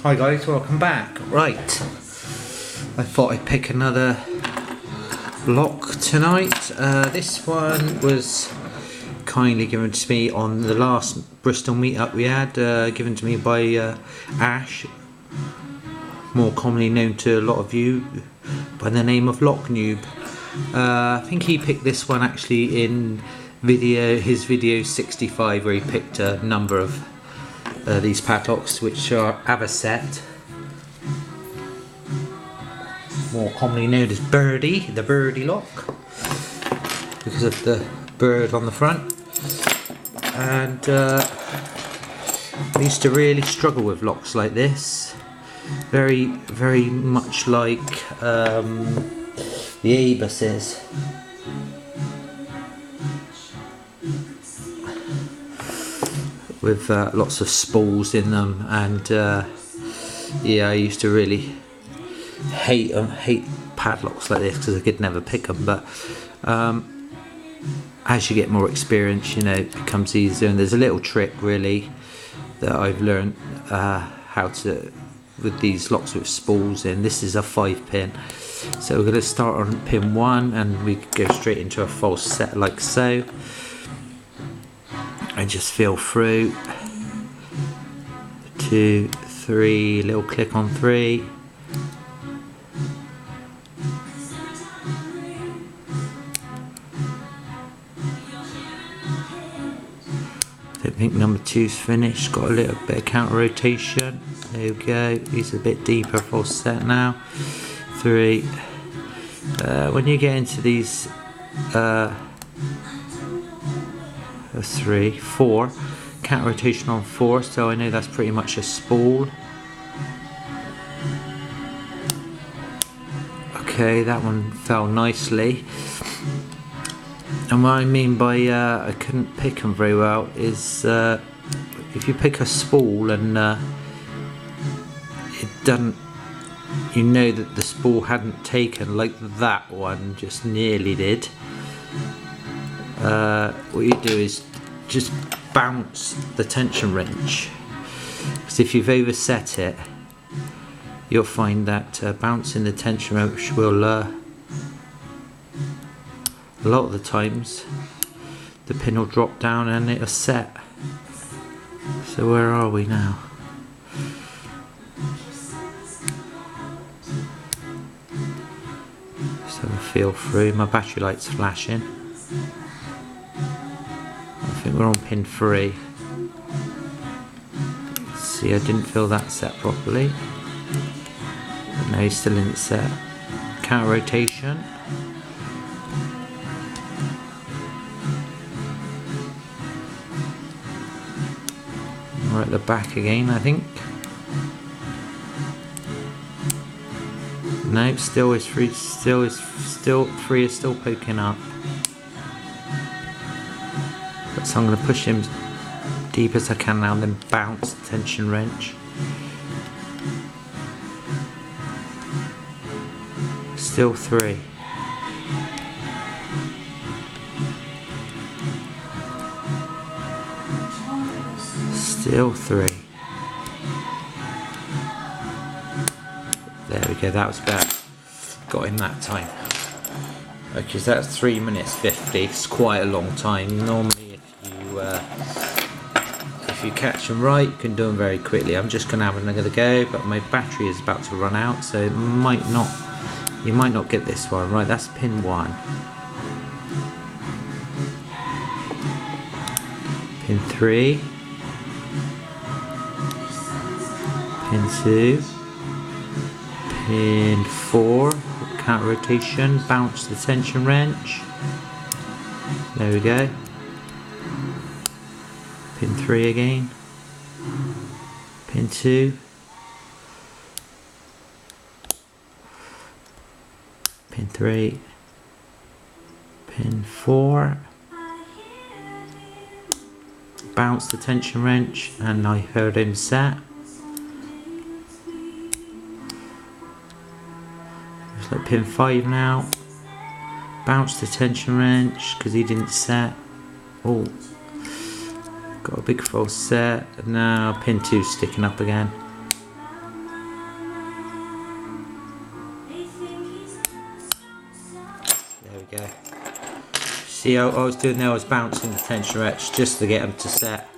Hi guys, welcome back. Right, I thought I'd pick another lock tonight. This one was kindly given to me on the last Bristol meetup we had, given to me by Ash, more commonly known to a lot of you by the name of Lock Noob. I think he picked this one actually in his video 65, where he picked a number of these padlocks which have a set, more commonly known as birdy, the birdy lock, because of the bird on the front. And I used to really struggle with locks like this, very much like the abuses. With lots of spools in them, and yeah, I used to really hate padlocks like this because I could never pick them. But as you get more experience, you know, it becomes easier. And there's a little trick really that I've learned how to with these locks with spools in. This is a 5-pin, so we're going to start on pin 1 and we go straight into a false set like so. And just feel through 2, 3, little click on 3, don't think number 2's finished, got a little bit of counter rotation, there we go, he's a bit deeper, false set now, 3, when you get into these 3, 4, counter rotation on 4, so I know that's pretty much a spool. Okay, that one fell nicely. And what I mean by I couldn't pick them very well is if you pick a spool and it doesn't, you know that the spool hadn't taken, like that one just nearly did. What you do is just bounce the tension wrench, because if you've overset it, you'll find that bouncing the tension wrench will a lot of the times the pin will drop down and it'll set. So where are we now? So feel through, my battery light's flashing. I think we're on pin 3. See, I didn't feel that set properly. But no, he's still in the set. Counter rotation. We're at the back again, I think. No, still is 3. Still 3 is still poking up. So I'm going to push him deep as I can now and then bounce the tension wrench. Still 3. Still 3. There we go, that was better. Got him that time. Okay, so that's 3 minutes 50. It's quite a long time. Normally if you catch them right, you can do them very quickly. I'm just going to have another go, but my battery is about to run out, so you might not get this one right. That's pin 1, pin 3, pin 2, pin 4, counter rotation, bounce the tension wrench, there we go. Pin 3 again, pin 2, pin 3, pin 4, bounce the tension wrench, and I heard him set. Looks like pin 5 now, bounce the tension wrench because he didn't set. Oh. Got a big false set, and now pin 2 sticking up again. See, I was doing there, I was bouncing the tension wrench just to get them to set.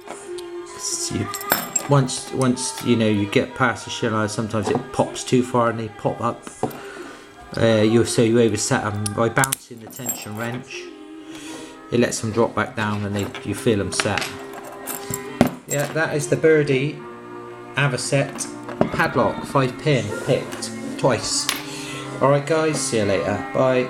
Once you know you get past the shell, sometimes it pops too far and they pop up. You overset them by bouncing the tension wrench. It lets them drop back down and you feel them set. Yeah, that is the Birdy Avocet padlock, 5-pin, picked twice. Alright guys, see you later, bye.